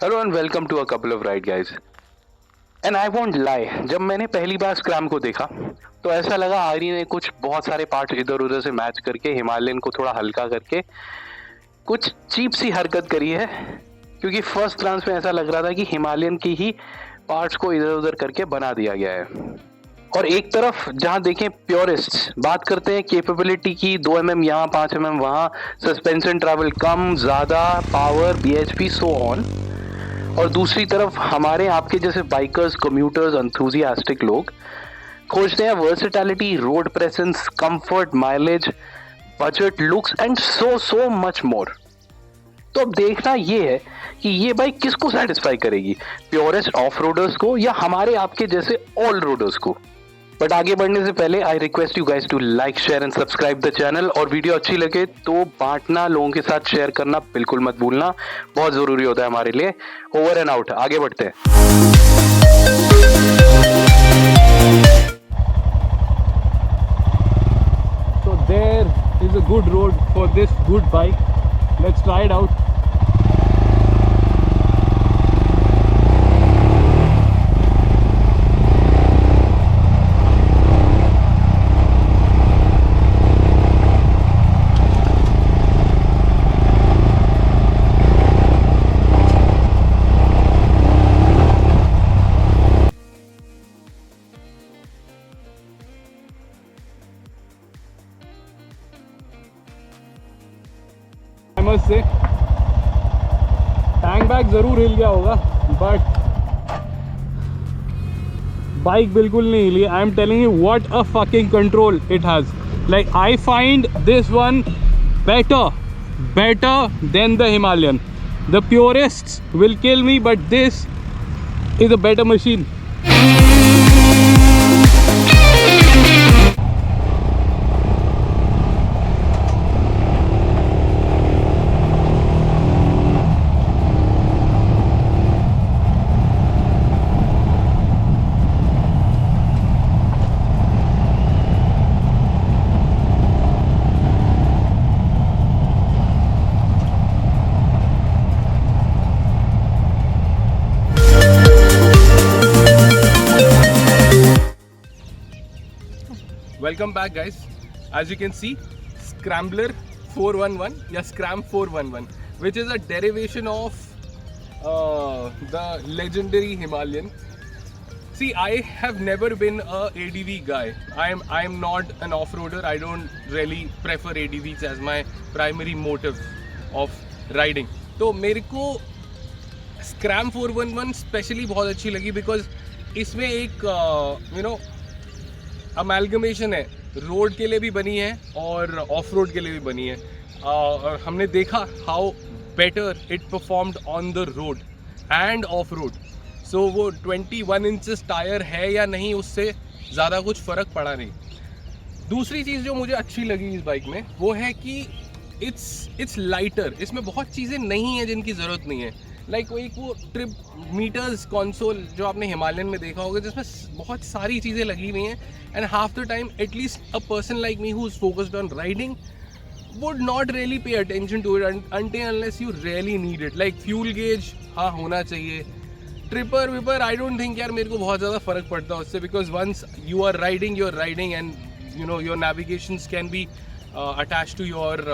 Hello and welcome to a couple of ride guys. And I won't lie, जब मैंने पहली बार scrum को देखा तो ऐसा लगा आरी ने कुछ बहुत सारे पार्ट इधर उधर से मैच करके हिमालयन को थोड़ा हल्का करके कुछ चीप सी हरकत करी है। क्योंकि फर्स्ट ग्लांस में ऐसा लग रहा था कि हिमालयन की ही पार्ट्स को इधर उधर करके बना दिया गया है। और एक तरफ जहां देखें प्योरिस्ट बात करते हैं कैपेबिलिटी की, 2 mm यहाँ 5 mm वहां, सस्पेंशन ट्रैवल कम ज्यादा, पावर BHP सो ऑन। और दूसरी तरफ हमारे आपके जैसे बाइकर्स, कम्यूटर्स, एंथुसियास्टिक लोग खोजते हैं versatility, road presence, comfort, mileage, budget, looks and so much more. तो अब देखना ये है कि ये बाइक किसको सेटिस्फाई करेगी, प्योरेस्ट ऑफ रोडर्स को या हमारे आपके जैसे ऑल रोडर्स को। बट आगे बढ़ने से पहले I request you guys to like, share and subscribe the channel. और वीडियो अच्छी लगे तो बांटना, लोगों के साथ शेयर करना बिल्कुल मत भूलना, बहुत जरूरी होता है हमारे लिए। ओवर एंड आउट, आगे बढ़ते हैं। So there is a good road for this good bike. Let's try it out. I must say, tank bag ज़रूर हिल गया होगा, बट बाइक बिल्कुल नहीं हिली। I am telling you what a fucking control it has. Like I find this one better than the Himalayan. The purists will kill me, but this is a better machine. Welcome back guys. As you can see, Scrambler 411 या Scram 411, which is a derivation of the legendary Himalayan. See, I have never been a ADV guy. I am not an off-roader. I don't really prefer ADVs as my primary motive of riding. तो मेरे को Scram 411 specially बहुत अच्छी लगी because इसमें एक amalgamation है, road के लिए भी बनी है और ऑफ रोड के लिए भी बनी है। और हमने देखा how better it performed on the road and off road. So वो 21 इंचेस टायर है या नहीं, उससे ज़्यादा कुछ फ़र्क पड़ा नहीं। दूसरी चीज़ जो मुझे अच्छी लगी इस बाइक में वो है कि इट्स लाइटर। इसमें बहुत चीज़ें नहीं हैं जिनकी ज़रूरत नहीं है। लाइक वो ट्रिप मीटर्स कंसोल जो आपने हिमालयन में देखा होगा, जिसमें बहुत सारी चीज़ें लगी हुई हैं। And half the time at least a person like me who is focused on riding would not really pay attention to it until unless you really need it. Like fuel gauge हाँ होना चाहिए, ट्रिपर विपर I don't think यार मेरे को बहुत ज़्यादा फ़र्क पड़ता उससे, because once you are riding and you know your navigations can be attach to your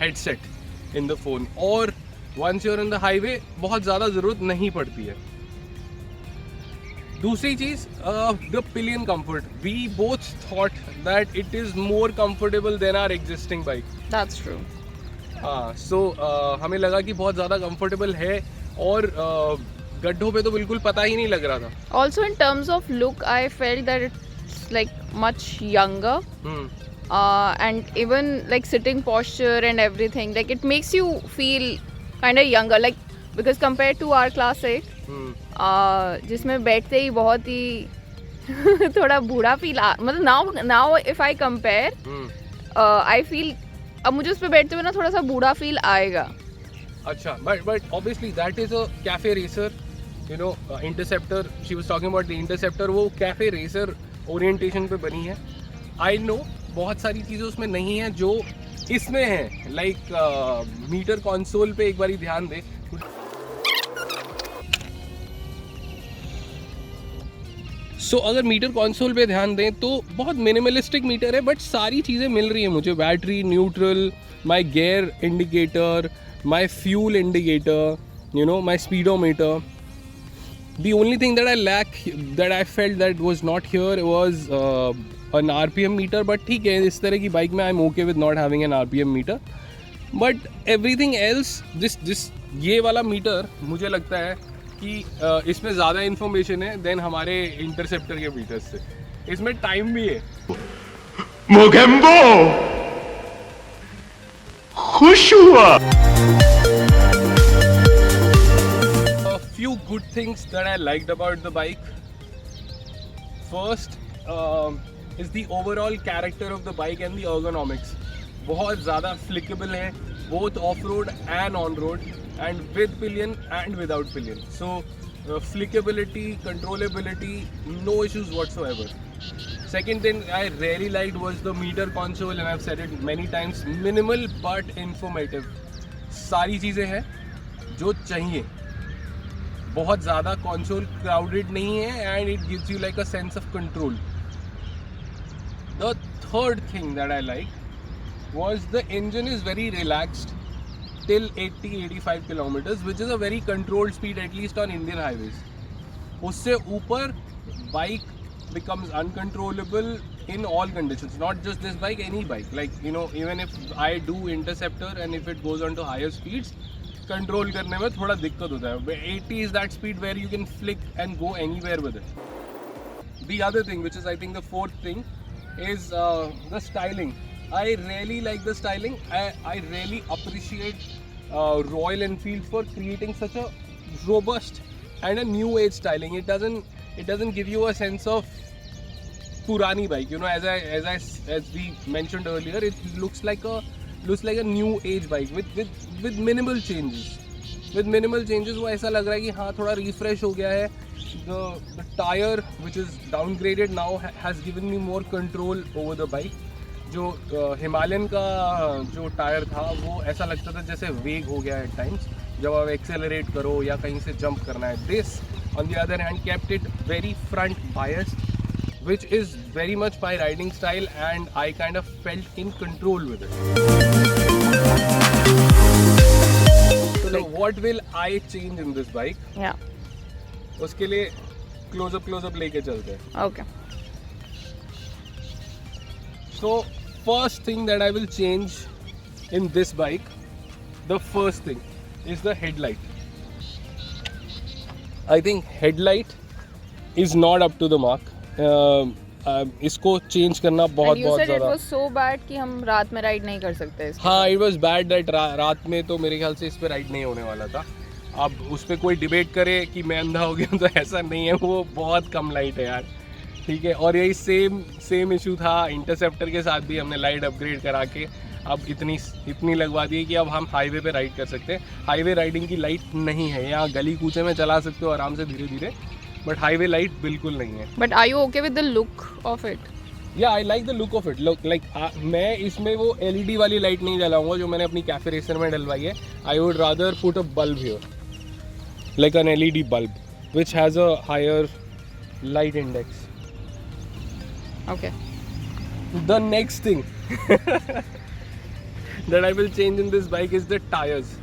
headset in the phone, और once you're in the highway बहुत ज़्यादा ज़रूरत नहीं पड़ती है। दूसरी चीज़ the pillion comfort, we both thought that it is more comfortable than our existing bike. That's true. हाँ, सो हमें लगा कि बहुत ज़्यादा कंफर्टेबल है और गड्ढों पे तो बिल्कुल पता ही नहीं लग रहा था। Also, in terms of look, I felt that it's like much younger. And even like sitting posture and everything, like it makes you feel kind of younger, like because compared to our class 8, जिसमें बैठते ही बहुत ही थोड़ा बूढ़ा feel, मतलब now if I compare, I feel अब मुझे उस पे बैठते हुए ना थोड़ा सा बूढ़ा फील आएगा। अच्छा, but obviously that is a cafe racer, you know, Interceptor. She was talking about the Interceptor. वो cafe racer orientation पे बनी है। I know बहुत सारी चीज़ें उसमें नहीं है जो इसमें है, लाइक मीटर कंसोल पे एक बारी ध्यान दे। सो अगर मीटर कंसोल पे ध्यान दें तो बहुत मिनिमलिस्टिक मीटर है, बट सारी चीज़ें मिल रही हैं मुझे. Battery, neutral, my gear indicator, my fuel indicator, you know, my speedometer. The only thing that I felt that was not here was an RPM meter. But ठीक है, इस तरह की बाइक में I'm okay with not having an RPM meter. But everything else, this ये वाला metre मुझे लगता है कि इसमें ज़्यादा इन्फॉर्मेशन है देन हमारे इंटरसेप्टर के मीटर से. इसमें टाइम भी है. मोगेम्बो खुश हुआ. Few good things that I liked about the bike. First is the overall character of the bike and the ergonomics. बहुत ज़्यादा flickable है, both off-road and on-road, and with pillion and without pillion. So flickability, controllability, no issues whatsoever. Second thing I really liked was the meter console, and I've said it many times, minimal but informative. सारी चीज़ें हैं जो चाहिए. बहुत ज़्यादा console crowded नहीं है and it gives you like a sense of control. The third thing that I like was the engine is very relaxed till 80-85 kilometres, which is a very controlled speed at least on Indian highways. उससे ऊपर bike becomes uncontrollable in all conditions, not just this bike, any bike. Like, you know, even if I do Interceptor and if it goes on to higher speeds, control करने में थोड़ा दिक्कत होता है. 80 is that speed where you can flick and go anywhere with it. The other thing, which is I think the fourth thing, is the styling. I really like the styling. I really appreciate Royal Enfield for creating such a robust and a new age styling. It doesn't give you a sense of purani bike. You know, as we mentioned earlier, it looks like a new age bike with minimal changes. With minimal changes वो ऐसा लग रहा है कि हाँ थोड़ा refresh हो गया है. The tire which is downgraded now has given me more control over the bike. जो हिमालयन का जो टायर था वो ऐसा लगता था जैसे वेग हो गया है at times जब आप एक्सेलरेट करो या कहीं से जंप करना है. This on the other hand kept it very front biased, which is very much my riding style, and I kind of felt in control with it. So what will I change in this bike? Yeah. उसके लिए close up लेके चलते हैं. Okay. So first thing that I will change in this bike, the first thing is the headlight. I think headlight is not up to the mark. इसको change करना बहुत And you said it ज़्यादा. was so bad कि हम रात में ride नहीं कर सकते इसके हाँ, साथ. इट वॉज बैड दैट रात में तो मेरे ख्याल से इस पर राइड नहीं होने वाला था. अब उस पर कोई डिबेट करे कि मैं अंधा हो गया तो ऐसा नहीं है, वो बहुत कम लाइट है यार. ठीक है, और यही सेम इशू था इंटरसेप्टर के साथ भी. हमने लाइट अपग्रेड करा के अब इतनी लगवा दी कि अब हम हाईवे पे राइड कर सकते हैं. हाईवे राइडिंग की लाइट नहीं है, यहाँ गली कूचे में चला सकते हो आराम से धीरे धीरे, बट हाईवे लाइट बिल्कुल नहीं है. But are you okay with the look of it? या आई like the look of it. Like मैं इसमें वो LED वाली लाइट नहीं जलाऊंगा जो मैंने अपनी कैफे रेसर में डलवाई है. I would rather put a bulb here, like an LED bulb which has a higher light index. Okay. The next thing that I will change in this bike is the tires.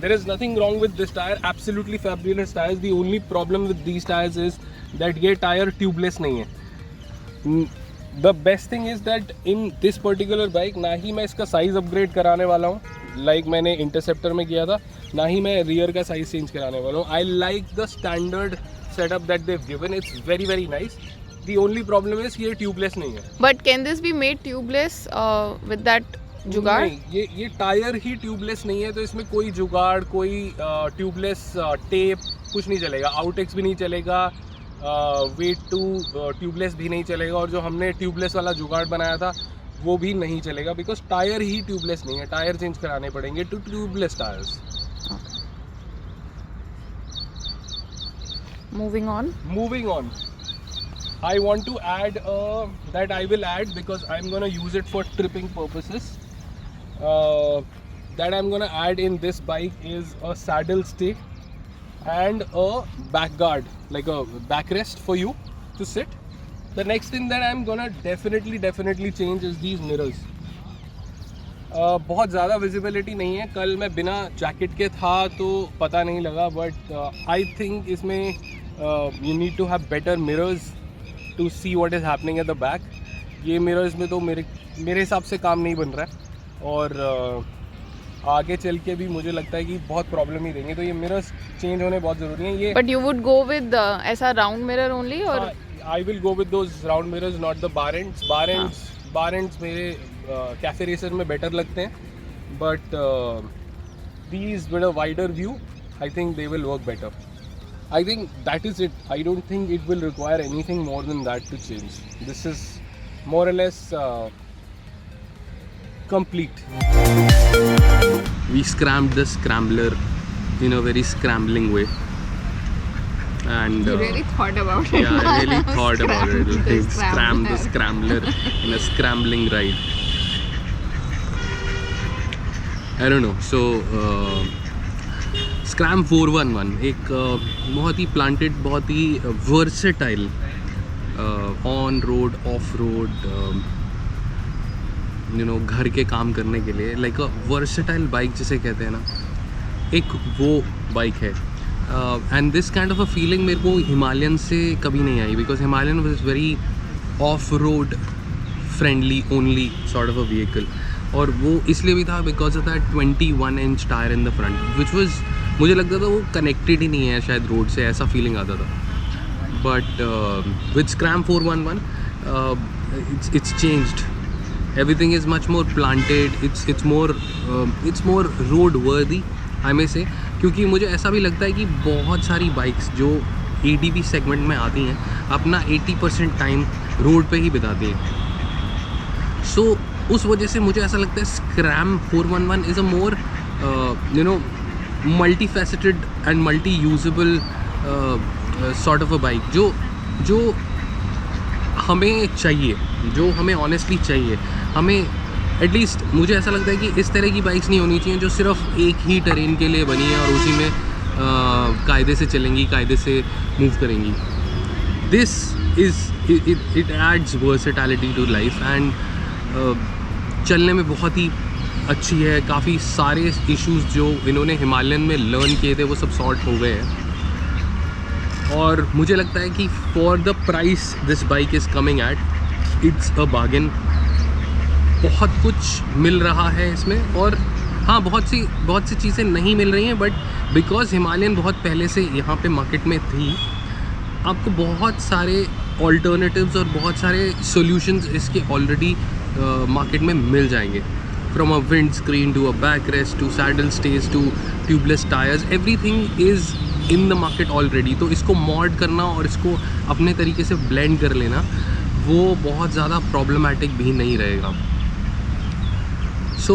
There is nothing wrong with this tire, absolutely fabulous tires. The only problem with these tires is that ये tire tubeless नहीं है. The best thing is that in this particular bike ना ही मैं इसका size upgrade कराने वाला हूँ like मैंने इंटरसेप्टर में किया था, ना ही मैं रियर का साइज चेंज कराने वाला हूँ. I like the standard setup that they've given. It's very very nice. The only problem is ये ट्यूबलेस नहीं है. But can this be made tubeless with that जुगाड़? नहीं, ये टायर ही ट्यूबलेस नहीं है तो इसमें कोई जुगाड़, कोई ट्यूबलेस टेप कुछ नहीं चलेगा. आउटेक्स भी नहीं चलेगा, वेट टू ट्यूबलेस भी नहीं चलेगा, और जो हमने ट्यूबलेस वाला जुगाड़ बनाया था वो भी नहीं चलेगा बिकॉज टायर ही ट्यूबलेस नहीं है. टायर चेंज कराने पड़ेंगे to tubeless tyres. Moving on. I want to add that I will add because I'm gonna use it for tripping purposes. That I'm gonna add in this bike is a saddle stay and a back guard, like a backrest for you, to sit. The next thing that I'm gonna definitely change is these mirrors. बहुत ज़्यादा visibility नहीं है. कल मैं बिना jacket के था तो पता नहीं लगा, बट आई थिंक इसमें you need to have better mirrors to see what is happening at the back. ये मिरर्स में तो मेरे हिसाब से काम नहीं बन रहा है, और आगे चल के भी मुझे लगता है कि बहुत प्रॉब्लम ही देंगे. तो ये मिरर्स चेंज होने बहुत ज़रूरी हैं. ये But you would go with ऐसा राउंड मिरर ओनली, और I will go with those round mirrors, not the bar ends. Bar ends मेरे कैफे रेसर में बेटर लगते हैं, but these with a wider view, I think they will work better. I think that is it. I don't think it will require anything more than that to change. This is more or less complete. We scrambled the scrambler in a very scrambling way. And you really thought about it. yeah, I really thought about it. Scramble the Scram the scrambler. scrambler in a scrambling ride. I don't know. So Scram 411 एक बहुत ही planted, बहुत ही versatile on road, off road, घर के काम करने के लिए लाइक अ वर्सेटाइल बाइक जिसे कहते हैं ना, एक वो बाइक है. And this kind of a feeling मेरे को हिमालयन से कभी नहीं आई, because Himalayan was very off road friendly only sort of a vehicle. और वो इसलिए भी था because of that 21 inch tyre in the front, which was, मुझे लगता था वो कनेक्टेड ही नहीं है शायद रोड से, ऐसा फीलिंग आता था. But with scrum 411 it's changed. Everything is much more planted. It's more road worthy, I may say. क्योंकि मुझे ऐसा भी लगता है कि बहुत सारी बाइक्स जो ADV सेगमेंट में आती हैं अपना 80% टाइम रोड पे ही बिताती हैं. सो उस वजह से मुझे ऐसा लगता है scrum 411 is a more multi faceted and multi usable sort of a bike जो हमें चाहिए, जो हमें ऑनेस्टली चाहिए. हमें एटलीस्ट मुझे ऐसा लगता है कि इस तरह की बाइक्स नहीं होनी चाहिए जो सिर्फ एक ही टेरेन के लिए बनी है और उसी में कायदे से चलेंगी, कायदे से मूव करेंगी. This is it adds versatility to life and चलने में बहुत ही अच्छी है. काफ़ी सारे इश्यूज़ जो इन्होंने हिमालयन में लर्न किए थे वो सब सॉर्ट हो गए हैं. और मुझे लगता है कि for the price this bike is coming at, it's a bargain. बहुत कुछ मिल रहा है इसमें, और हाँ बहुत सी चीज़ें नहीं मिल रही हैं, बट बिकॉज हिमालयन बहुत पहले से यहाँ पे मार्केट में थी, आपको बहुत सारे ऑल्टरनेटिव्स और बहुत सारे सॉल्यूशंस इसके ऑलरेडी मार्केट में मिल जाएंगे. From a wind screen to a back rest to saddle stage to tubeless tyres, everything is in the market already. तो इसको मॉड करना और इसको अपने तरीके से ब्लेंड कर लेना वो बहुत ज़्यादा प्रॉब्लमैटिक भी नहीं रहेगा. So,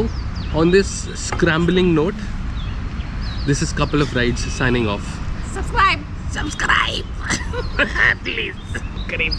on this scrambling note, this is Couple of Rides signing off. subscribe. Please, subscribe.